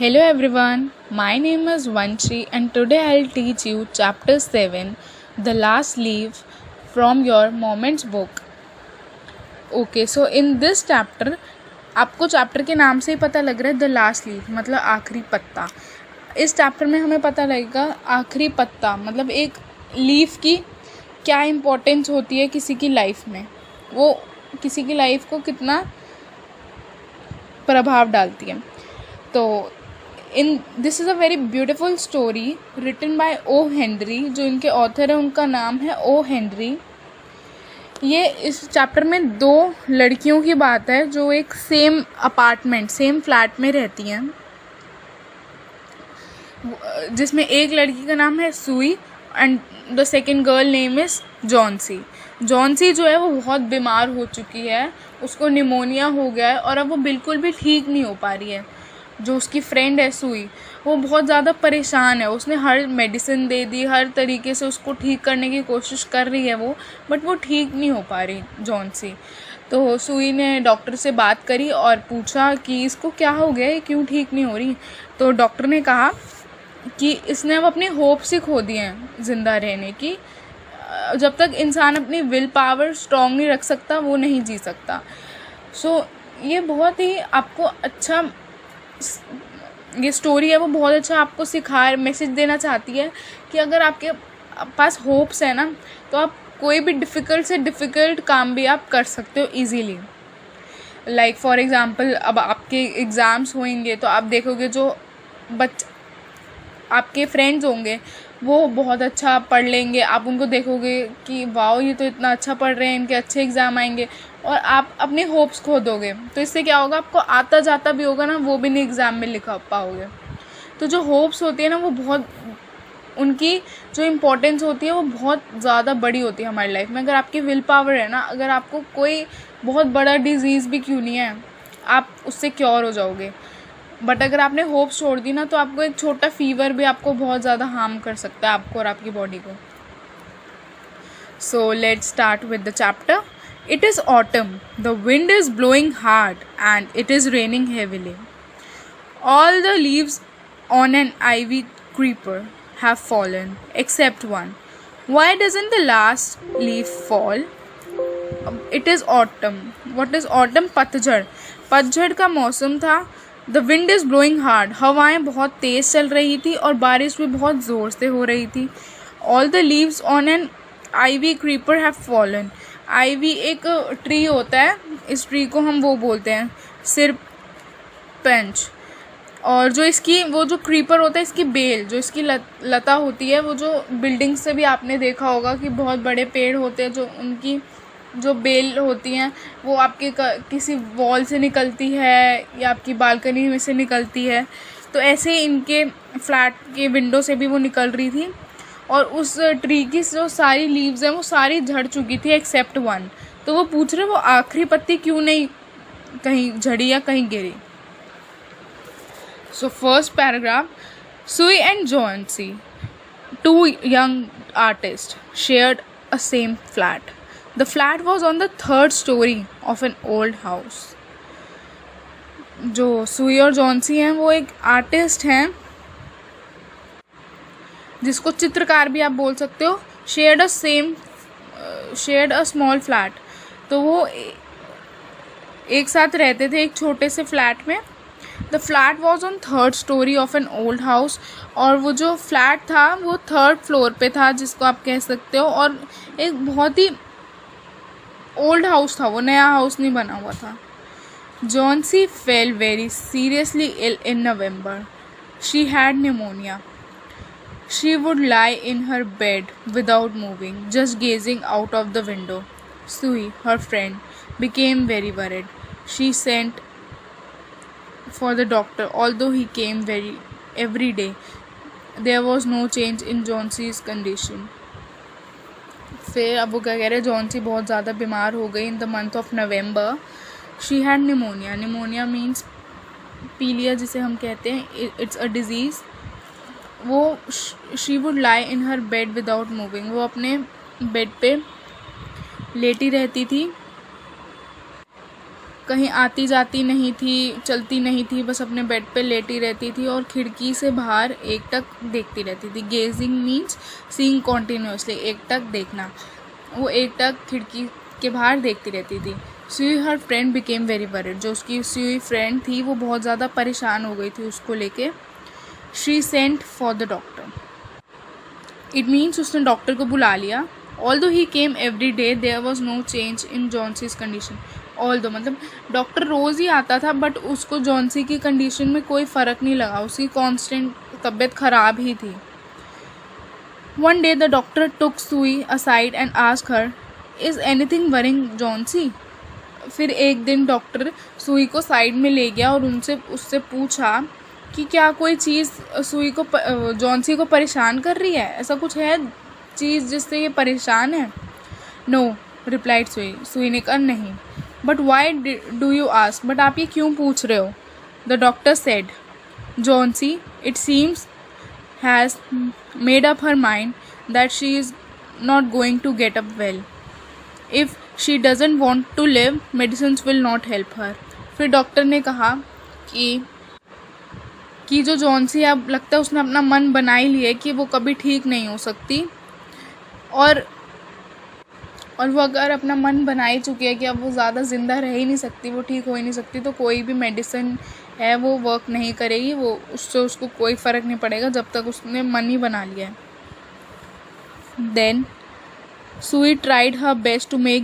Hello everyone, my name is Vanshi and today I'll teach you chapter 7, The Last Leaf from your Moments book. Okay, so in this chapter, आपको chapter के नाम से ही पता लग रहा है the last leaf मतलब आखिरी पत्ता. इस चैप्टर में हमें पता लगेगा आखिरी पत्ता मतलब एक लीफ की क्या इम्पोर्टेंस होती है किसी की लाइफ में, वो किसी की लाइफ को कितना प्रभाव डालती है. तो this is a very beautiful story written by O Henry. जो इनके ऑथर है उनका नाम है ओ हेनरी. ये इस चैप्टर में दो लड़कियों की बात है जो एक सेम अपार्टमेंट सेम फ्लैट में रहती हैं, जिसमें एक लड़की का नाम है सुई and the second girl name is Johnsy. Johnsy जो है वो बहुत बीमार हो चुकी है, उसको निमोनिया हो गया है और अब वो बिल्कुल भी ठीक नहीं हो पा रही है. जो उसकी फ्रेंड है सुई, वो बहुत ज़्यादा परेशान है. उसने हर मेडिसिन दे दी, हर तरीके से उसको ठीक करने की कोशिश कर रही है वो, बट वो ठीक नहीं हो पा रही जॉन्सी. तो सुई ने डॉक्टर से बात करी और पूछा कि इसको क्या हो गया है, क्यों ठीक नहीं हो रही. तो डॉक्टर ने कहा कि इसने अब अपनी होप्स ही खो दी हैं ज़िंदा रहने की. जब तक इंसान अपनी विल पावर स्ट्रॉन्ग नहीं रख सकता वो नहीं जी सकता. सो ये बहुत ही आपको अच्छा ये स्टोरी है वो बहुत अच्छा आपको मैसेज देना चाहती है कि अगर आपके पास होप्स है ना तो आप कोई भी डिफ़िकल्ट से डिफ़िकल्ट काम भी आप कर सकते हो इजीली. लाइक फॉर एग्ज़ाम्पल अब आपके एग्ज़ाम्स होंगे तो आप देखोगे जो आपके फ्रेंड्स होंगे वो बहुत अच्छा पढ़ लेंगे. आप उनको देखोगे कि वाओ ये तो इतना अच्छा पढ़ रहे हैं, इनके अच्छे एग्ज़ाम आएंगे, और आप अपने होप्स खो दोगे. तो इससे क्या होगा, आपको आता जाता भी होगा ना वो भी नहीं एग्ज़ाम में लिखा पाओगे. तो जो होप्स होती है ना वो बहुत उनकी जो इम्पोर्टेंस होती है वो बहुत ज़्यादा बड़ी होती है हमारी लाइफ में. अगर आपकी विल पावर है ना, अगर आपको कोई बहुत बड़ा डिजीज़ भी क्यों नहीं है आप उससे क्योर हो जाओगे. बट अगर आपने होप्स छोड़ दी ना तो आपको एक छोटा फीवर भी आपको बहुत ज़्यादा हार्म कर सकता है, आपको और आपकी बॉडी को. So let's start with the chapter. It is autumn. The wind is blowing hard and it is raining heavily. All the leaves on an ivy creeper have fallen except one. Why doesn't the last leaf fall? It is autumn. What is autumn? पतझड़. पतझड़ का मौसम था. The wind is blowing hard. हवाएं बहुत तेज़ चल रही थी और बारिश भी बहुत ज़ोर से हो रही थी. All the leaves on an ivy creeper have fallen. Ivy एक ट्री होता है, इस ट्री को हम वो बोलते हैं सिरपंच. और जो इसकी वो जो क्रीपर होता है इसकी बेल जो इसकी लता होती है, वो जो बिल्डिंग से भी आपने देखा होगा कि बहुत बड़े पेड़ होते हैं जो उनकी जो बेल होती हैं वो आपके किसी वॉल से निकलती है या आपकी बालकनी में से निकलती है. तो ऐसे इनके फ्लैट के विंडो से भी वो निकल रही थी और उस ट्री की जो सारी लीव्स हैं वो सारी झड़ चुकी थी एक्सेप्ट वन. तो वो पूछ रहे वो आखिरी पत्ती क्यों नहीं कहीं झड़ी या कहीं गिरी. So first paragraph. Sue and Johnsy, two young artist, shared a same flat. The flat was on the third story of an old house. जो सुई और जॉन्सी हैं वो एक आर्टिस्ट हैं जिसको चित्रकार भी आप बोल सकते हो. Shared a small flat. तो वो एक साथ रहते थे एक छोटे से फ्लैट में. The flat was on third story of an old house. और वो जो फ्लैट था वो थर्ड फ्लोर पे था जिसको आप कह सकते हो, और एक बहुत ही ओल्ड हाउस था, वो नया हाउस नहीं बना हुआ था. Johnsy fell very seriously ill in November. She had pneumonia. She would lie in her bed without moving, just gazing out of the window. Sui, her friend, became very worried. She sent for the doctor, although he came every day. There was no change in Johnson's condition. फिर अब वो क्या कह रहे हैं, Johnsy बहुत ज़्यादा बीमार हो गई. In the month of November she had pneumonia. Pneumonia means पीलिया जिसे हम कहते हैं, इट्स अ डिज़ीज़. वो she would lie in her bed without moving. वो अपने बेड पे लेटी रहती थी कहीं आती जाती नहीं थी, चलती नहीं थी, बस अपने बेड पे लेटी रहती थी और खिड़की से बाहर एकटक देखती रहती थी। गेजिंग मीन्स सीइंग कॉन्टिन्यूसली, एकटक देखना। वो एकटक खिड़की के बाहर देखती रहती थी। सुई हर फ्रेंड बिकेम वेरी वरिड, जो उसकी सुई फ्रेंड थी वो बहुत ज़्यादा परेशान हो गई थी उसको लेके। She sent for the doctor, it means उसने डॉक्टर को बुला लिया। Although he came every day there was no change in Johnsy's condition. Although मतलब डॉक्टर रोज़ ही आता था, बट उसको जॉन्सी की कंडीशन में कोई फ़र्क नहीं लगा, उसकी कॉन्स्टेंट तबीयत ख़राब ही थी। वन डे द डॉक्टर टुक सुई aside and ask her, is anything worrying Johnsy. फिर एक दिन डॉक्टर सुई को साइड में ले गया और उससे पूछा कि क्या कोई चीज़ सुई को जॉन्सी को परेशान कर रही है, ऐसा कुछ है चीज़ जिससे ये परेशान है। नो रिप्लाइड सुई, सुई ने कहा नहीं। But why do you ask, but आप ये क्यों पूछ रहे हो। The doctor said, Johnsy it seems has made up her mind that she is not going to get up well. If she doesn't want to live, medicines will not help her. फिर doctor ने कहा कि जो Johnsy, अब लगता है उसने अपना मन बना ही लिया कि वो कभी ठीक नहीं हो सकती, और वो अगर अपना मन बना ही चुकी है कि अब वो ज़्यादा ज़िंदा रह ही नहीं सकती, वो ठीक हो ही नहीं सकती, तो कोई भी मेडिसिन है वो वर्क नहीं करेगी, वो उससे उसको कोई फ़र्क नहीं पड़ेगा जब तक उसने मन ही बना लिया है। Then Sue tried her best to make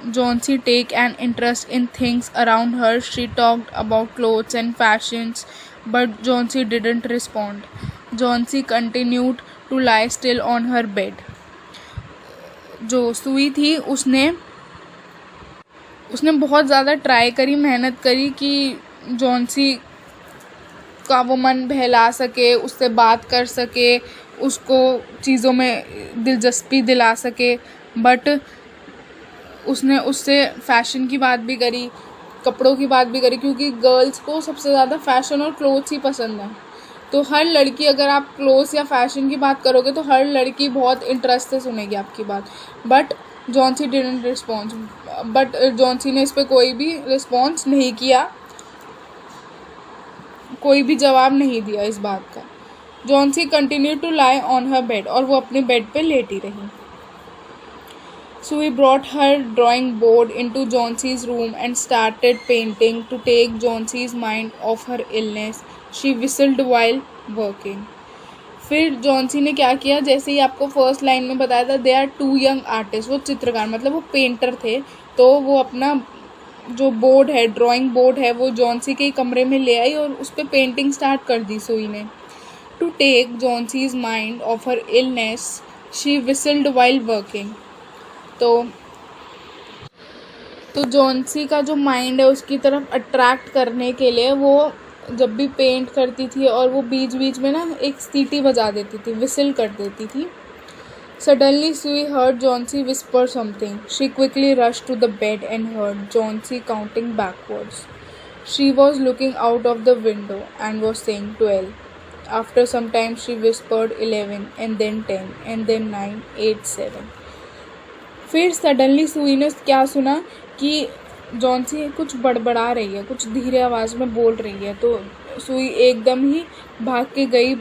Johnsy take an interest in things around her. She talked about clothes and fashions, but Jhansi didn't respond. Jhansi continued to lie still on her bed. जो सुई थी उसने बहुत ज़्यादा try करी, मेहनत करी कि जॉन्सी का वो मन बहला सके, उससे बात कर सके, उसको चीज़ों में दिलचस्पी दिला सके, बट उसने उससे फ़ैशन की बात भी करी, कपड़ों की बात भी करी, क्योंकि गर्ल्स को सबसे ज़्यादा फ़ैशन और क्लोथ्स ही पसंद है। तो हर लड़की, अगर आप क्लोथ्स या फ़ैशन की बात करोगे तो हर लड़की बहुत इंटरेस्ट से सुनेगी आपकी बात। But Johnsy didn't response, but Johnsy ने इस पर कोई भी रिस्पॉन्स नहीं किया, कोई भी जवाब नहीं दिया इस बात का। Johnsy continue to lie on her bed, और वो अपने बेड पे लेटी रही। Sui brought her drawing board into Jhansi's room and started painting to take Jhansi's mind off her illness. She whistled while working. फिर जॉन्सी ने क्या किया, जैसे ही आपको फर्स्ट लाइन में बताया था, they are two young artist, वो चित्रकार मतलब वो पेंटर थे, तो वो अपना जो बोर्ड है, ड्राइंग बोर्ड है, वो जॉन्सी के कमरे में ले आई और उस पर पेंटिंग स्टार्ट कर दी सुई ने। To take Johnsy's mind off her illness she whistled while working. तो जॉन्सी का जो माइंड है उसकी तरफ अट्रैक्ट करने के लिए वो जब भी पेंट करती थी और वो बीच बीच में ना एक सीटी बजा देती थी, विसल कर देती थी। Suddenly Sue heard Johnsy whisper something. She quickly rush to the bed and heard Johnsy counting backwards. She was looking out of the window and was saying 12. After some time she whispered 11 and then 10 and then 9, 8, 7. फिर suddenly सुई ने क्या सुना कि Johnsy कुछ बड़बड़ा रही है, कुछ धीरे आवाज़ में बोल रही है। तो सुई एकदम ही भाग के गई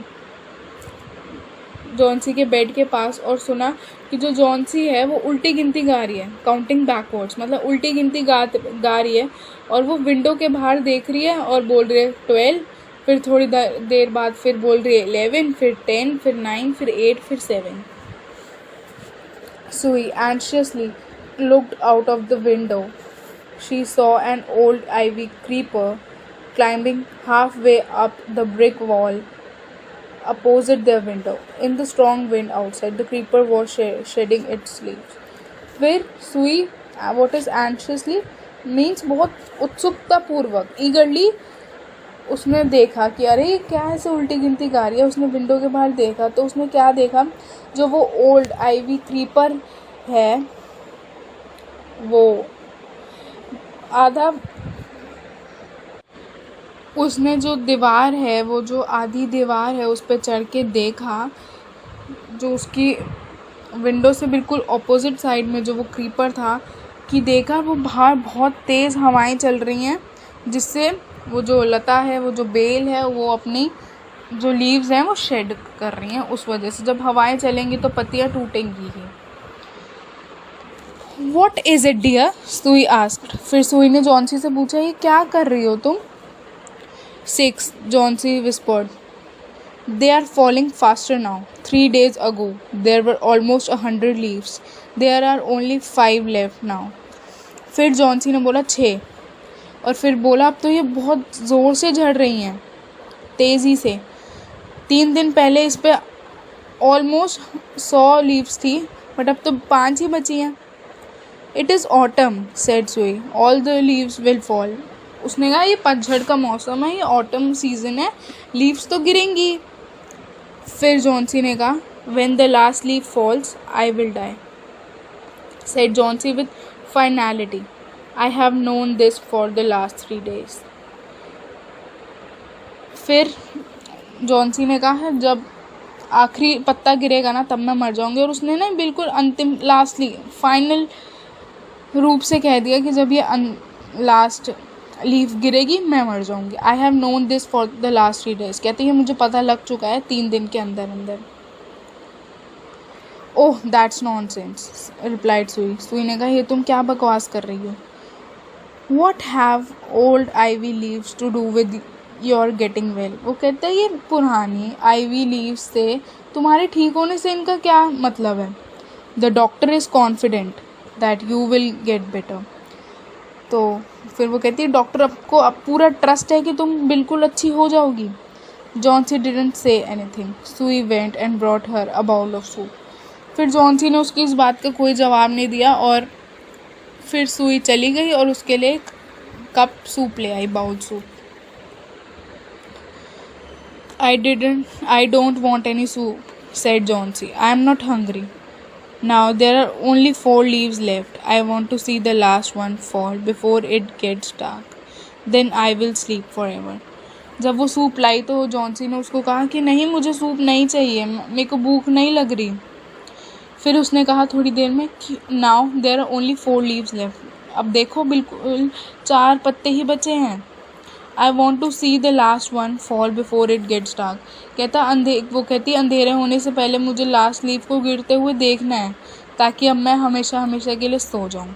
जॉन्सी के बेड के पास और सुना कि जो जॉन्सी है वो उल्टी गिनती गा रही है, काउंटिंग बैकवर्ड्स, मतलब उल्टी गिनती गा रही है, और वो विंडो के बाहर देख रही है और बोल रही है 12, फिर थोड़ी देर बाद फिर बोल रही है 11, फिर 10, फिर 9, फिर 8, फिर 7. Sui anxiously looked out of the window. She saw an old ivy creeper climbing halfway up the brick wall opposite their window. In the strong wind outside, the creeper was shedding its leaves. फिर Sui, what is anxiously means बहुत उत्सुकता पूर्वक, eagerly उसने देखा कि अरे क्या ऐसे उल्टी गिनती गा रही है। उसने विंडो के बाहर देखा तो उसने क्या देखा, जो वो ओल्ड आइवी क्रीपर है वो आधा, उसने जो दीवार है, वो जो आधी दीवार है उस पर चढ़ के देखा, जो उसकी विंडो से बिल्कुल ऑपोजिट साइड में जो वो क्रीपर था कि देखा वो बाहर बहुत तेज़ हवाएं चल रही हैं, जिससे वो जो लता है, वो जो बेल है, वो अपनी जो लीव्स हैं वो शेड कर रही हैं। उस वजह से जब हवाएं चलेंगी तो पत्तियां टूटेंगी ही। What is it dear? सुई asked. फिर सुई ने जॉन्सी से पूछा, ये क्या कर रही हो तुम? 6, Johnsy whispered. They are falling faster now. 3 days ago, there were almost 100 leaves. There are only 5 left now. फिर जॉन्सी ने बोला 6, और फिर बोला अब तो ये बहुत ज़ोर से झड़ रही हैं, तेज़ी से। 3 दिन पहले इस पे ऑलमोस्ट 100 लीव्स थी, बट अब तो 5 ही बची हैं। इट इज़ ऑटम, सेड सुई, all the leaves will fall. उसने कहा ये पतझड़ का मौसम है, ये ऑटम सीजन है, लीव्स तो गिरेंगी. फिर जॉन्सी ने कहा when the last leaves falls I will die, said Johnsy with finality. I have known this for the last 3 days. फिर जॉन्सी ने कहा जब आखिरी पत्ता गिरेगा ना तब मैं मर जाऊंगी. और उसने ना बिल्कुल अंतिम लास्टली फाइनल रूप से कह दिया कि जब ये लास्ट लीफ गिरेगी मैं मर जाऊंगी. आई have known this for the last 3 days. कहते हैं मुझे पता लग चुका है 3 दिन के अंदर अंदर. ओह दैट्स नॉनसेंस, रिप्लाइड सुई. सुई ने कहा ये तुम क्या बकवास कर रही हो. What have old ivy leaves to do with your getting well. वो कहता है ये पुरानी आईवी लीव्स से, तुम्हारे ठीक होने से इनका क्या मतलब है. The doctor is confident that you will get better. तो फिर वो कहती है डॉक्टर आपको अब पूरा ट्रस्ट है कि तुम बिल्कुल अच्छी हो जाओगी. Johnsy didn't say anything. Sue went and brought her a bowl of soup. फिर जॉन्सी ने उसकी इस बात का कोई जवाब नहीं दिया, और फिर सुई चली गई और उसके लिए एक कप सूप ले आई, bowl soup. I don't want any soup, said Johnsy. I am not hungry. Now there are only 4 leaves left. I want to see the last one fall before it gets dark. Then I will sleep forever. जब वो soup लाई तो Johnsy ने उसको कहा कि नहीं मुझे soup नहीं चाहिए, मेरे को भूख नहीं लग रही. फिर उसने कहा थोड़ी देर में कि now there are only 4 leaves left. अब देखो बिल्कुल 4 पत्ते ही बचे हैं. I want to see the last one fall before it gets dark. वो कहती अंधेरे होने से पहले मुझे लास्ट लीफ को गिरते हुए देखना है, ताकि अब मैं हमेशा हमेशा के लिए सो जाऊं.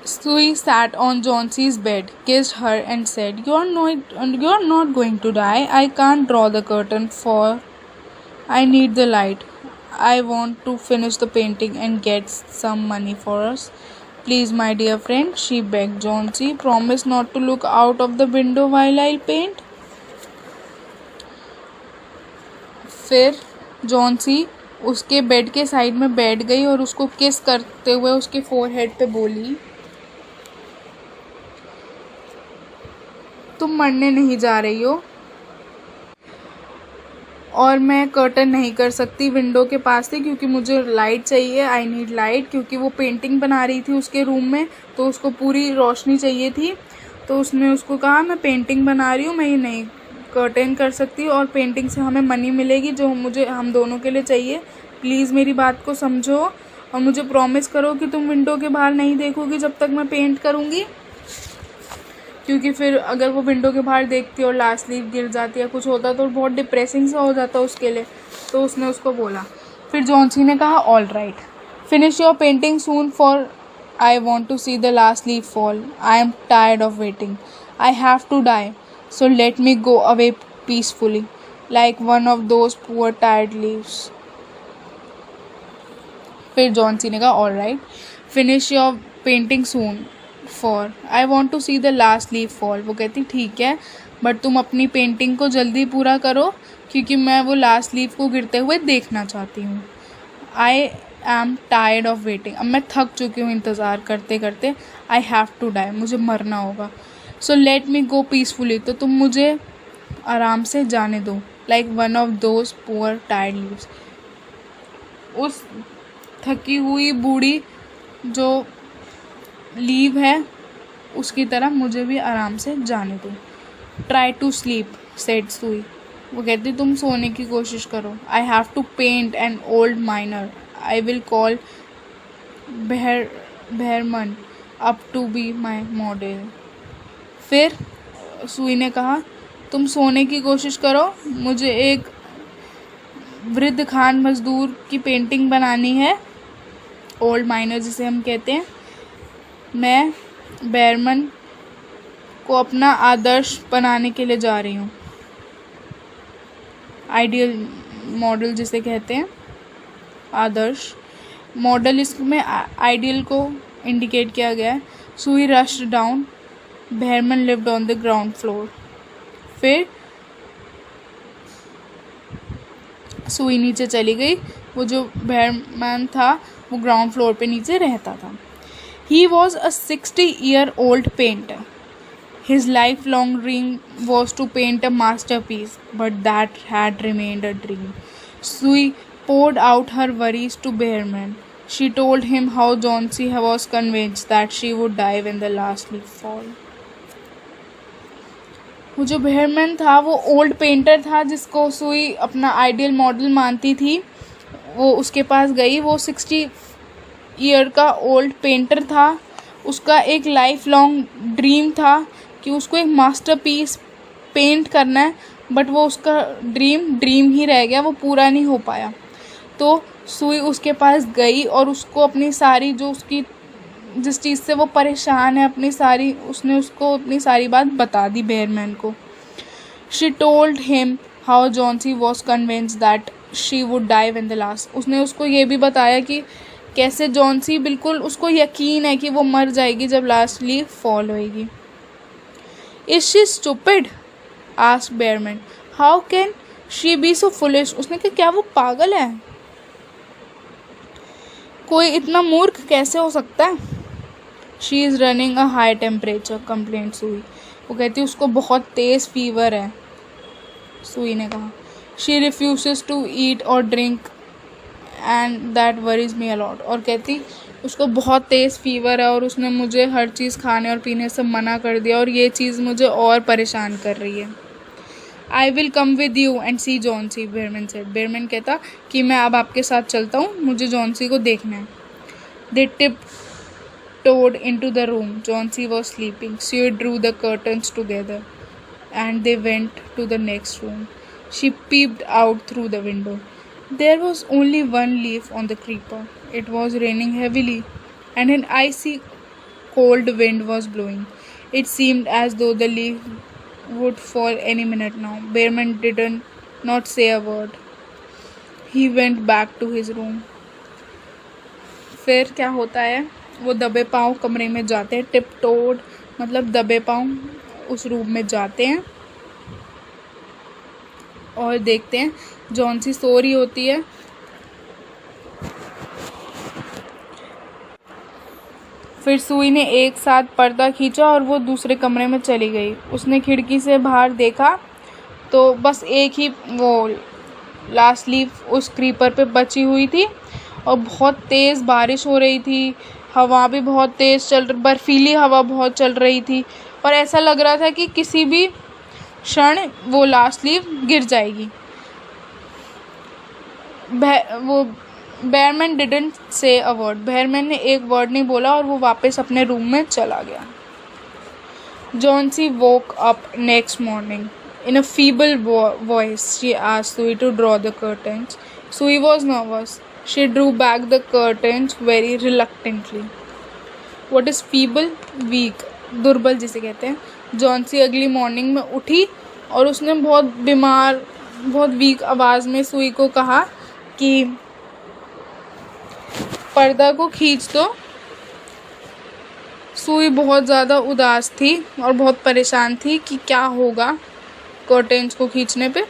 Sui sat on Johnson's bed, kissed her and said, "You are not going to die. I can't draw the curtain for I need the light. I want to finish the painting and get some money for us. Please, my dear friend," she begged Johnsy, "promise not to look out of the window while I paint." फिर Johnsy उसके bed के side में बैठ गई और उसको किस करते हुए उसके फोरहेड पे बोली, तुम मरने नहीं जा रही हो और मैं कर्टन नहीं कर सकती विंडो के पास से, क्योंकि मुझे लाइट चाहिए. आई नीड लाइट, क्योंकि वो पेंटिंग बना रही थी उसके रूम में, तो उसको पूरी रोशनी चाहिए थी. तो उसने उसको कहा मैं पेंटिंग बना रही हूँ, मैं ये नहीं कर्टन कर सकती, और पेंटिंग से हमें मनी मिलेगी जो मुझे हम दोनों के लिए चाहिए. प्लीज़ मेरी बात को समझो और मुझे प्रॉमिस करो कि तुम विंडो के बाहर नहीं देखोगी जब तक मैं पेंट करूँगी, क्योंकि फिर अगर वो विंडो के बाहर देखती और लास्ट लीफ गिर जाती या कुछ होता तो बहुत डिप्रेसिंग सा हो जाता उसके लिए. तो उसने उसको बोला. फिर जॉन्सी ने कहा all right, finish your painting soon for I want to see the last leaf fall. I am tired of waiting. I have to die, so let me go away peacefully like one of those poor tired leaves. फिर Johnsy ने कहा all right, finish your painting soon for I want to see the last leaf fall. वो कहती ठीक है, but तुम अपनी painting को जल्दी पूरा करो, क्योंकि मैं वो लास्ट लीफ को गिरते हुए देखना चाहती हूँ. आई एम टायर्ड ऑफ वेटिंग. अब मैं थक चुकी हूँ इंतज़ार करते करते. आई हैव टू डाई, मुझे मरना होगा. सो लेट मी गो पीसफुली, तो तुम मुझे आराम से जाने दो. Like one of those poor tired leaves, उस थकी हुई बूढ़ी जो लीव है उसकी तरह मुझे भी आराम से जाने दो. ट्राई टू स्लीप, सेड सुई. वो कहती तुम सोने की कोशिश करो. I have to paint an old miner. I will call Behrman up to be my model. फिर सुई ने कहा, तुम सोने की कोशिश करो, मुझे एक वृद्ध खान मजदूर की पेंटिंग बनानी है, ओल्ड माइनर जिसे हम कहते हैं। मैं बेहरमन को अपना आदर्श बनाने के लिए जा रही हूँ, आइडियल मॉडल जिसे कहते हैं, आदर्श मॉडल, इसमें आइडियल को इंडिकेट किया गया है। Sue rushed down, Behrman lived on the ground floor. फिर सुई नीचे चली गई, वो जो बेहरमन था वो ग्राउंड फ्लोर पे नीचे रहता था। He was a 60-year-old painter. His lifelong dream was to paint a masterpiece, but that had remained a dream. Sui poured out her worries to Behrman. She told him how Jauncey was convinced that she would die when the last leaf fall. वो जो Behrman था वो old painter था जिसको सुई अपना ideal model मानती थी। वो उसके पास गई। वो 60 ईयर का ओल्ड पेंटर था। उसका एक लाइफ लॉन्ग ड्रीम था कि उसको एक मास्टरपीस पेंट करना है, बट वो उसका ड्रीम ही रह गया, वो पूरा नहीं हो पाया। तो सुई उसके पास गई और उसको अपनी सारी जो उसकी जिस चीज़ से वो परेशान है उसने उसको अपनी सारी बात बता दी बेहरमैन को। She told him how Johnsy was convinced that she would die when the last. उसने उसको ये भी बताया कि कैसे जॉन्सी बिल्कुल उसको यकीन है कि वो मर जाएगी जब लास्ट लीफ फॉल होएगी। Is she stupid? Asked Behrman. How can she be so foolish? उसने कहा क्या वो पागल है? कोई इतना मूर्ख कैसे हो सकता है? She is running a high temperature, complaint सुई। वो कहती उसको बहुत तेज़ फीवर है, सुई ने कहा। शी रिफ्यूज़ेस टू ईट और drink and that worries me a lot. और कहती उसको बहुत तेज़ फीवर है और उसने मुझे हर चीज़ खाने और पीने से मना कर दिया और ये चीज़ मुझे और परेशान कर रही है। I will come with you and see Johnsy, Behrman said. Behrman कहता कि मैं अब आपके साथ चलता हूँ, मुझे जॉन्सी को देखना है। दे tiptoed into the room. Jauncey was sleeping. She drew the curtains together and they went to the next room. She peeped out through the window. There was only one leaf on the creeper. It was raining heavily and an icy cold wind was blowing. It seemed as though the leaf would fall any minute now. Behrman didn't not say a word. He went back to his room. फिर क्या होता है, वो दबे पाँव कमरे में जाते हैं। टिपटोड मतलब दबे पाँव उस रूम में जाते हैं और देखते हैं जॉन्सी सो रही होती है। फिर सुई ने एक साथ पर्दा खींचा और वो दूसरे कमरे में चली गई। उसने खिड़की से बाहर देखा तो बस एक ही वो लास्ट लीफ उस क्रीपर पे बची हुई थी और बहुत तेज़ बारिश हो रही थी, हवा भी बहुत तेज़ बर्फीली हवा बहुत चल रही थी और ऐसा लग रहा था कि किसी भी क्षण वो लास्ट लीफ गिर जाएगी। वो Behrman didn't say a word. Behrman ने एक वर्ड नहीं बोला और वो वापस अपने रूम में चला गया। Johnsy woke up next morning in a feeble voice. She asked सुई टू ड्रॉ द कर्टन्स। सुई was nervous. She drew back the curtains very reluctantly. What is feeble? Weak, दुर्बल जिसे कहते हैं। जॉन्सी अगली मॉर्निंग में उठी और उसने बहुत वीक आवाज़ में सुई को कहा कि पर्दा को खींच दो। सुई बहुत ज़्यादा उदास थी और बहुत परेशान थी कि क्या होगा कर्टेन्स को खींचने पे।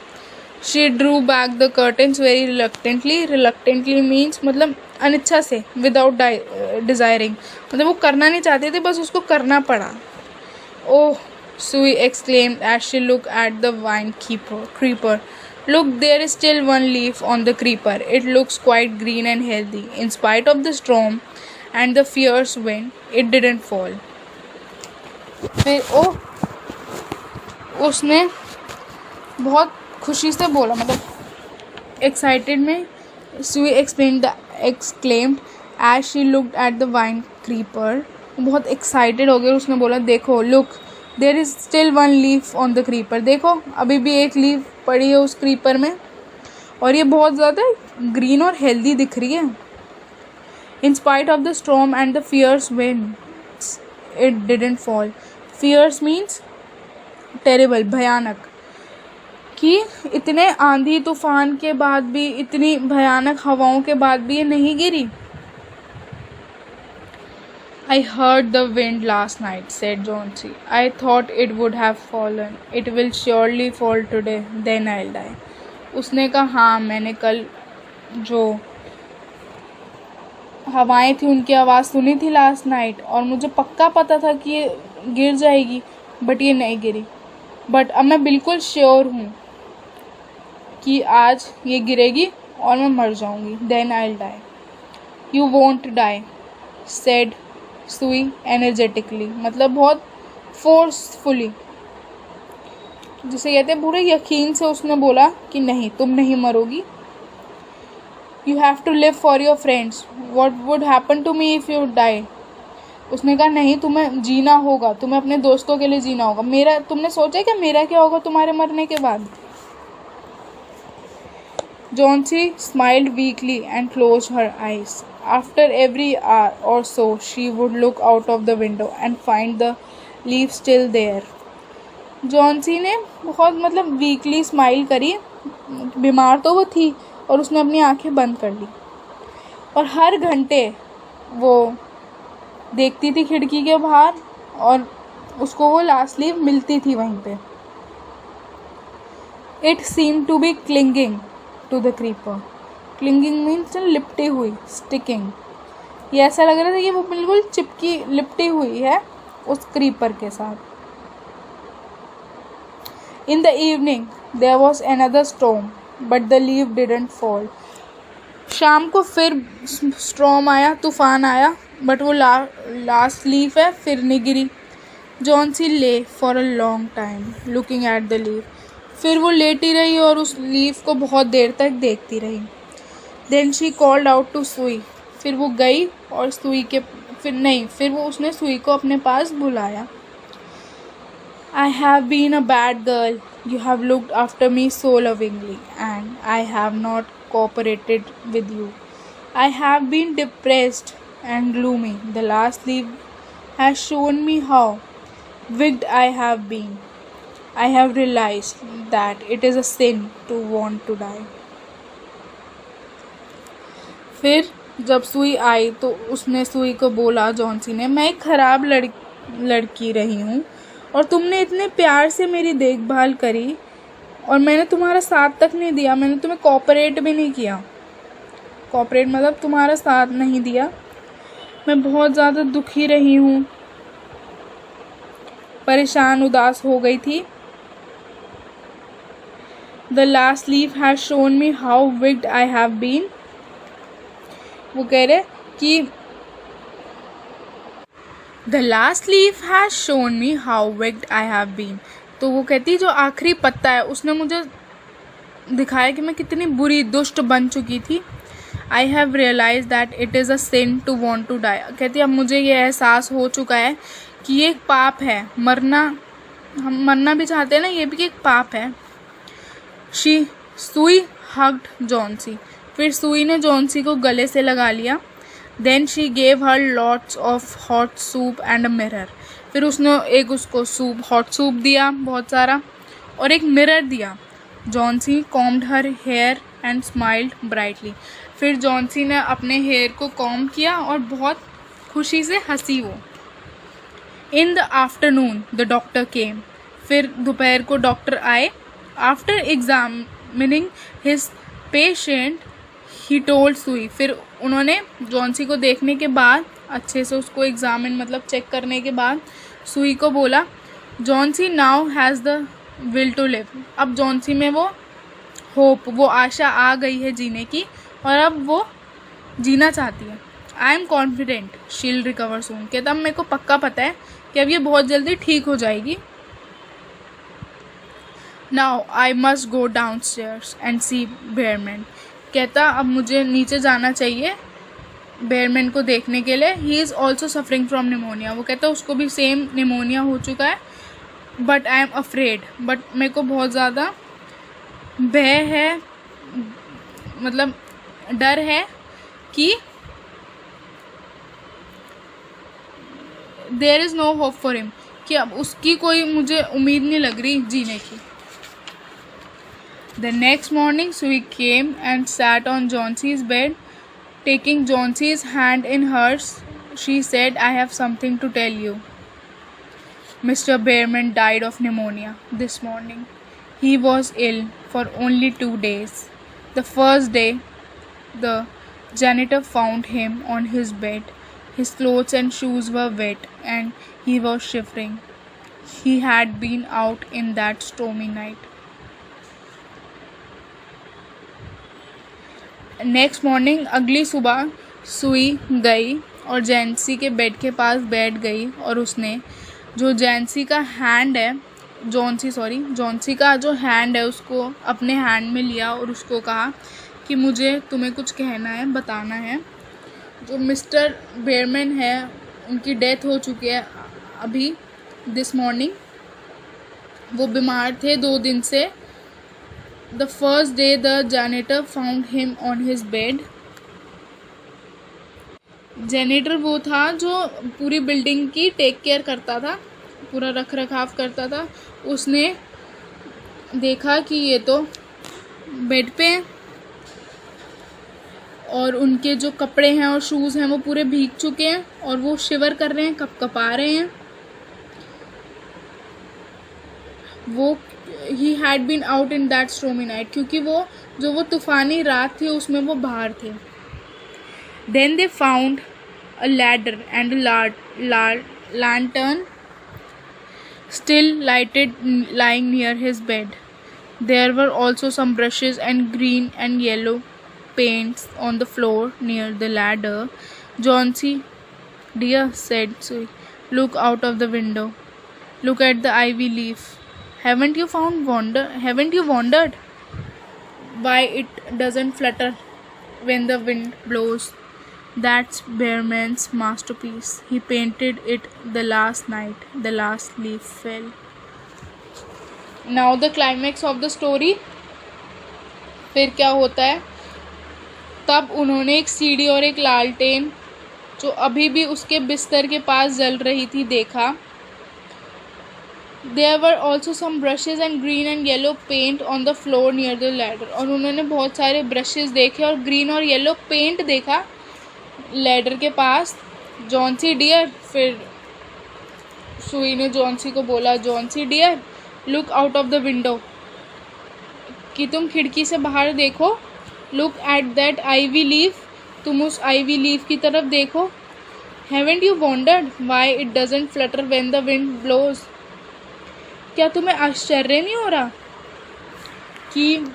She drew back the curtains very reluctantly. Reluctantly means मतलब अनिच्छा से, without desiring, मतलब वो करना नहीं चाहते थे, बस उसको करना पड़ा। Oh, Sui exclaimed as she looked at the vine creeper. Look, there is still one leaf on the creeper. It looks quite green and healthy. In spite of the storm and the fierce wind, it didn't fall. फिर उसने बहुत खुशी से बोला, मतलब excited में Sue explain the exclaimed as she looked at the vine creeper. बहुत excited हो गई और उसने बोला, देखो, look, there is still one leaf on the creeper. देखो, अभी भी एक लीफ पड़ी है उस क्रीपर में और ये बहुत ज़्यादा ग्रीन और हेल्दी दिख रही है. In spite of the storm and the fierce winds, it didn't fall. Fierce means terrible, भयानक. कि इतने आंधी तूफान के बाद भी, इतनी भयानक हवाओं के बाद भी ये नहीं गिरी. I heard the wind last night, said Johnsy. I thought it would have fallen. It will surely fall today, then I'll die. उसने कहा, हाँ, मैंने कल जो हवाएं थी उनकी आवाज़ सुनी थी लास्ट नाइट और मुझे पक्का पता था कि ये गिर जाएगी, बट ये नहीं गिरी. बट अब मैं बिल्कुल श्योर हूँ कि आज ये गिरेगी और मैं मर जाऊँगी. Then I'll die. You won't die, said Sue energetically, मतलब बहुत फोर्सफुली, जिसे कहते हैं पूरे यकीन से उसने बोला कि नहीं, तुम नहीं मरोगी. You have to live for your friends. What would happen to me if you die. उसने कहा, नहीं, तुम्हें जीना होगा, तुम्हें अपने दोस्तों के लिए जीना होगा. मेरा, तुमने सोचा क्या मेरा क्या होगा तुम्हारे मरने के बाद. Johnsy smiled weakly and closed her eyes. After every hour or so, she would look out of the window and find the leaf still there. Johnsy ने बहुत मतलब वीकली स्माइल करी. बीमार तो वो थी और उसने अपनी आंखें बंद कर ली और हर घंटे वो देखती थी खिड़की के बाहर और उसको वो लास्ट लीफ मिलती थी वहीं पे. It seemed to be clinging to the creeper. Clinging means लिपटी हुई, sticking. ये ऐसा लग रहा था कि वो बिल्कुल चिपकी लिपटी हुई है उस क्रीपर के साथ. In the evening there was another storm, but the leaf didn't fall. शाम को फिर स्टॉर्म आया, तूफान आया, बट वो लास्ट लीफ है फिर नहीं गिरी. Johnsy lay for a long time looking at the leaf. फिर वो लेटी रही और उस लीफ को बहुत देर तक देखती रही. Then she called out to सुई. फिर वो गई और सुई के फिर वो उसने सुई को अपने पास बुलाया. I have been a bad girl. You have looked after me so lovingly, and I have not cooperated with you. I have been depressed and gloomy. The last leaf has shown me how wicked I have been. I have realized that it is a sin to want to die. फिर जब सुई आई तो उसने सुई को बोला, Johnsy ने, मैं एक ख़राब लड़की रही हूँ और तुमने इतने प्यार से मेरी देखभाल करी और मैंने तुम्हारा साथ तक नहीं दिया, मैंने तुम्हें कोऑपरेट भी नहीं किया. कोऑपरेट मतलब तुम्हारा साथ नहीं दिया. मैं बहुत ज़्यादा दुखी रही हूँ, परेशान, उदास हो गई थी. The last leaf has shown me how wicked I have been. वो कह रहे कि The last leaf has shown me how wicked I have been. तो वो कहती जो आखिरी पत्ता है उसने मुझे दिखाया कि मैं कितनी बुरी, दुष्ट बन चुकी थी. I have realized that it is a sin to want to die. कहती अब मुझे ये एहसास हो चुका है कि ये एक पाप है. हम मरना भी चाहते हैं ना, ये भी एक पाप है. सुई hugged Johnsy. फिर सुई ने जॉन्सी को गले से लगा लिया. Then she gave her lots of hot soup and a mirror. फिर उसने एक उसको हॉट सूप दिया बहुत सारा और एक मिरर दिया. Johnsy combed her hair and smiled brightly. फिर जॉन्सी ने अपने हेयर को कॉम्ब किया और बहुत खुशी से हंसी वो. In the afternoon the doctor came. फिर दोपहर को डॉक्टर आए. After examining his patient, he told सुई. फिर उन्होंने जॉन्सी को देखने के बाद, अच्छे से उसको एग्जामिन मतलब चेक करने के बाद, सुई को बोला, Johnsy now has the will to live. अब जॉन्सी में वो होप, वो आशा आ गई है जीने की और अब वो जीना चाहती है. आई एम कॉन्फिडेंट शील रिकवर सून. कहता अब मेरे को पक्का पता है कि अब ये बहुत जल्दी ठीक हो जाएगी. Now I must go downstairs and see Bearman. कहता अब मुझे नीचे जाना चाहिए बेयरमैन को देखने के लिए। He is also suffering from pneumonia. वो कहता उसको भी सेम निमोनिया हो चुका है। But I am afraid, but मेरे को बहुत ज़्यादा भय है, मतलब डर है कि there is no hope for him, कि अब उसकी कोई मुझे उम्मीद नहीं लग रही जीने की। द नेक्स्ट मॉर्निंग सुई came and sat on Johnsy's bed. Taking Johnson's hand in hers, she said, I have something to tell you. Mr. Behrman died of pneumonia this morning. He was ill for only 2 days. The first day, the janitor found him on his bed. His clothes and shoes were wet and he was shivering. He had been out in that stormy night. Next morning, अगली सुबह सुई गई और जैंसी के bed के पास बैठ गई और उसने जो जॉन्सी का जो हैंड है उसको अपने हैंड में लिया और उसको कहा कि मुझे तुम्हें कुछ कहना है, बताना है। जो मिस्टर बेयरमैन है उनकी डेथ हो चुकी है अभी दिस मॉर्निंग। वो बीमार थे 2 दिन से। The first day the janitor found him on his bed. Janitor वो था जो पूरी बिल्डिंग की टेक केयर करता था, पूरा रख रखाव करता था। उसने देखा कि ये तो बेड पे हैं और उनके जो कपड़े हैं और शूज़ हैं वो पूरे भीग चुके हैं और वो शिवर कर रहे हैं, कपकपा रहे हैं। वो he had been out in that stormy night, क्योंकि वो तूफ़ानी रात थी उसमें वो बाहर थे। Then they found a ladder and a lantern still lighted lying near his bed. There were also some brushes and green and yellow paints on the floor near the ladder. Johnsy, dear, said Sue, look out of the window. Look at the ivy leaf. Haven't you wondered why it doesn't flutter when the wind blows? That's Behrman's masterpiece. He painted it the last night the last leaf fell. Now the climax of the story. फिर क्या होता है? तब उन्होंने एक सीढ़ी और एक लालटेन जो अभी भी उसके बिस्तर के पास जल रही थी देखा। There were also some brushes and green and yellow paint on the floor near the ladder. और उन्होंने बहुत सारे ब्रशेस देखे और ग्रीन और येलो पेंट देखा लैडर के पास। जॉन्सी डियर, फिर सुई ने जॉन्सी को बोला, Johnsy dear, look out of the window, कि तुम खिड़की से बाहर देखो। Look at that ivy leaf, तुम उस आईवी लीफ की तरफ देखो। Haven't you wondered why it doesn't flutter when the wind blows, क्या तुम्हें आश्चर्य नहीं हो रहा कि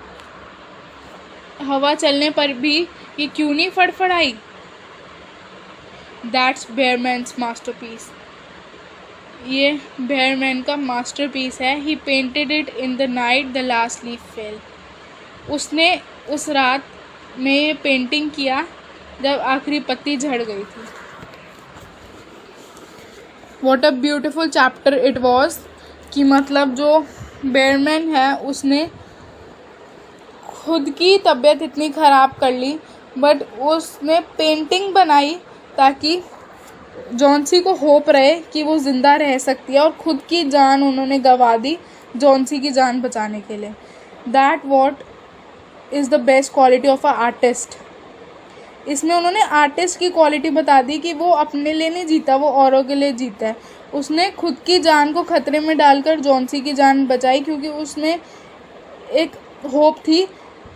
हवा चलने पर भी ये क्यों नहीं फड़फड़ाई? दैट्स बेयरमैन्स मास्टरपीस, ये बेयरमैन का मास्टरपीस है। He painted it in the night the last leaf fell, उसने उस रात में ये पेंटिंग किया जब आखिरी पत्ती झड़ गई थी। What a beautiful chapter it was, कि मतलब जो बेयरमैन है उसने खुद की तबीयत इतनी ख़राब कर ली बट उसने पेंटिंग बनाई ताकि जॉन्सी को होप रहे कि वो ज़िंदा रह सकती है, और ख़ुद की जान उन्होंने गंवा दी जॉन्सी की जान बचाने के लिए। That what is the best quality of a artist. इसमें उन्होंने आर्टिस्ट की क्वालिटी बता दी कि वो अपने लिए नहीं जीता, वो औरों के लिए जीता है। उसने खुद की जान को ख़तरे में डालकर जॉन्सी की जान बचाई, क्योंकि उसमें एक होप थी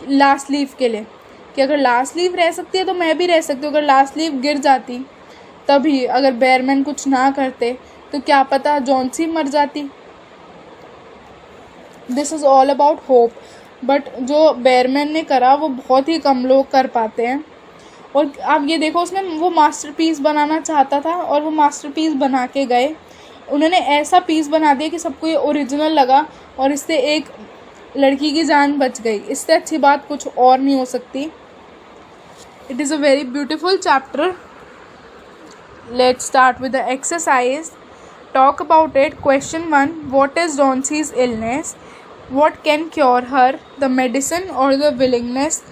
लास्ट लीफ के लिए कि अगर लास्ट लीफ रह सकती है तो मैं भी रह सकती हूँ। अगर लास्ट लीफ गिर जाती तभी, अगर बेयरमैन कुछ ना करते तो क्या पता जॉन्सी मर जाती। This is all about hope. But जो बेयरमैन ने करा वो बहुत ही कम लोग कर पाते हैं। और आप ये देखो, उसने वो मास्टरपीस बनाना चाहता था और वो मास्टरपीस बना के गए। उन्होंने ऐसा पीस बना दिया कि सबको ये ओरिजिनल लगा और इससे एक लड़की की जान बच गई। इससे अच्छी बात कुछ और नहीं हो सकती। It is a very beautiful chapter. Let's start with the exercise. Talk about it. Question 1. What is Jhansi's illness? What can cure her? The medicine or the willingness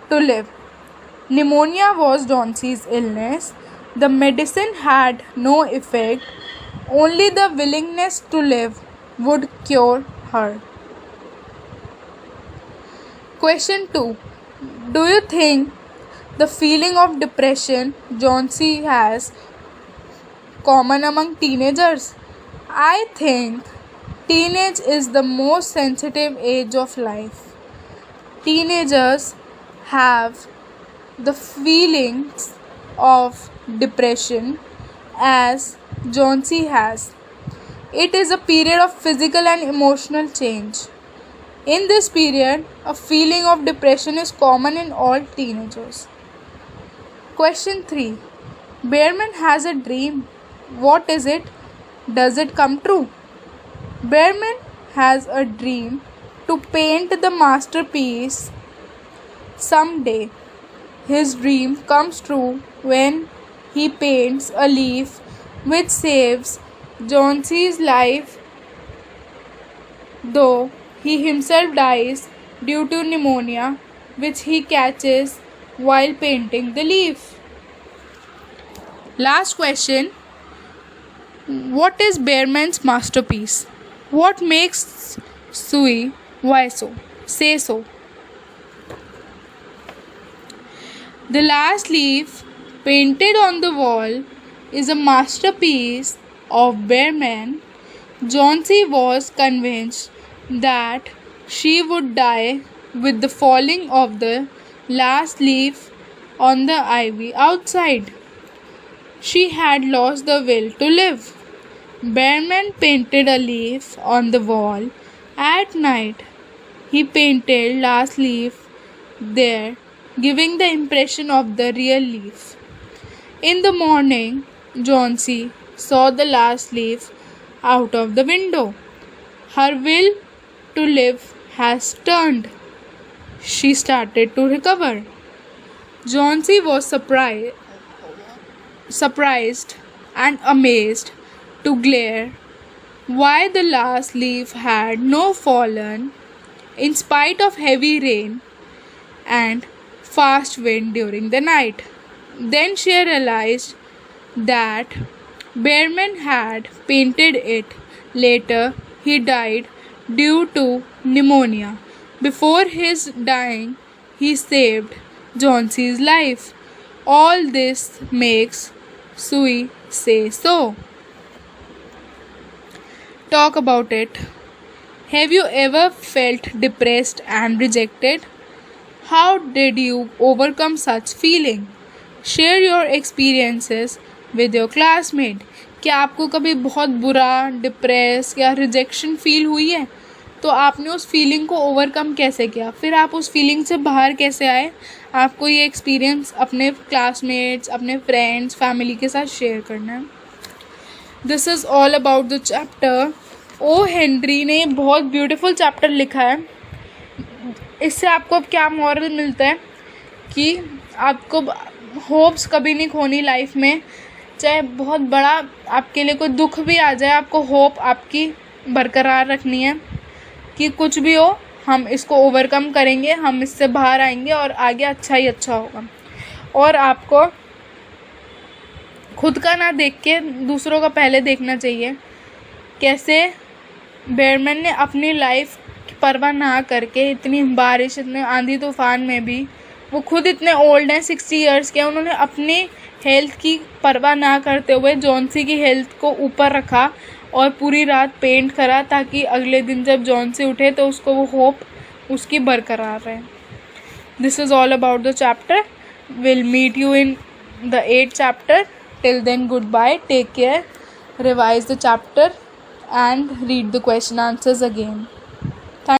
to live? Pneumonia was Jhansi's illness. The medicine had no effect. Only the willingness to live would cure her. Question 2. Do you think the feeling of depression Jhansi has common among teenagers? I think teenage is the most sensitive age of life. Teenagers have the feelings of depression as Jhansi has. It is a period of physical and emotional change. In this period, a feeling of depression is common in all teenagers. Question 3. Bearman has a dream. What is it? Does it come true? Bearman has a dream to paint the masterpiece someday. His dream comes true when he paints a leaf which saves Jhansi's life, though he himself dies due to pneumonia, which he catches while painting the leaf. Last question. What is Bearman's masterpiece? What makes Sui? Why so? Say so. The last leaf painted on the wall is a masterpiece of Bearman. Jhansi was convinced that she would die with the falling of the last leaf on the ivy outside. She had lost the will to live. Bearman painted a leaf on the wall. At night, he painted last leaf there, giving the impression of the real leaf. In the morning, Jhansi saw the last leaf out of the window. Her will to live has turned. She started to recover. Jhansi was surprised and amazed to glare why the last leaf had not fallen in spite of heavy rain and fast wind during the night. Then she realized that Bearman had painted it. Later, he died due to pneumonia. Before his dying, he saved Jhansi's life. All this makes Sui say so. Talk about it. Have you ever felt depressed and rejected? How did you overcome such feeling? Share your experiences with your classmate. क्या आपको कभी बहुत बुरा, depress या rejection feel हुई है? तो आपने उस फीलिंग को ओवरकम कैसे किया? फिर आप उस फीलिंग से बाहर कैसे आए? आपको ये एक्सपीरियंस अपने क्लासमेट्स, अपने फ्रेंड्स, फैमिली के साथ शेयर करना है. This is all about the chapter. O Henry ने बहुत ब्यूटीफुल चैप्टर लिखा है. इससे आपको अब क्या मॉरल मिलता है कि आपको होप्स कभी नहीं खोनी लाइफ में. चाहे बहुत बड़ा आपके लिए कोई दुख भी आ जाए, आपको होप आपकी बरकरार रखनी है कि कुछ भी हो, हम इसको ओवरकम करेंगे, हम इससे बाहर आएंगे और आगे अच्छा ही अच्छा होगा. और आपको खुद का ना देख के दूसरों का पहले देखना चाहिए. कैसे बेयरमैन ने अपनी लाइफ की परवाह ना करके इतनी बारिश, इतने आंधी तूफान में भी, वो खुद इतने ओल्ड हैं, 60 ईयर्स के, उन्होंने अपनी हेल्थ की परवाह ना करते हुए जॉन्सी की हेल्थ को ऊपर रखा और पूरी रात पेंट करा ताकि अगले दिन जब जॉन्सी उठे तो उसको वो होप उसकी बरकरार रहे. This is all about the chapter. Will meet you in the 8th chapter. Till then, goodbye, take care, revise the chapter and read the question answers again.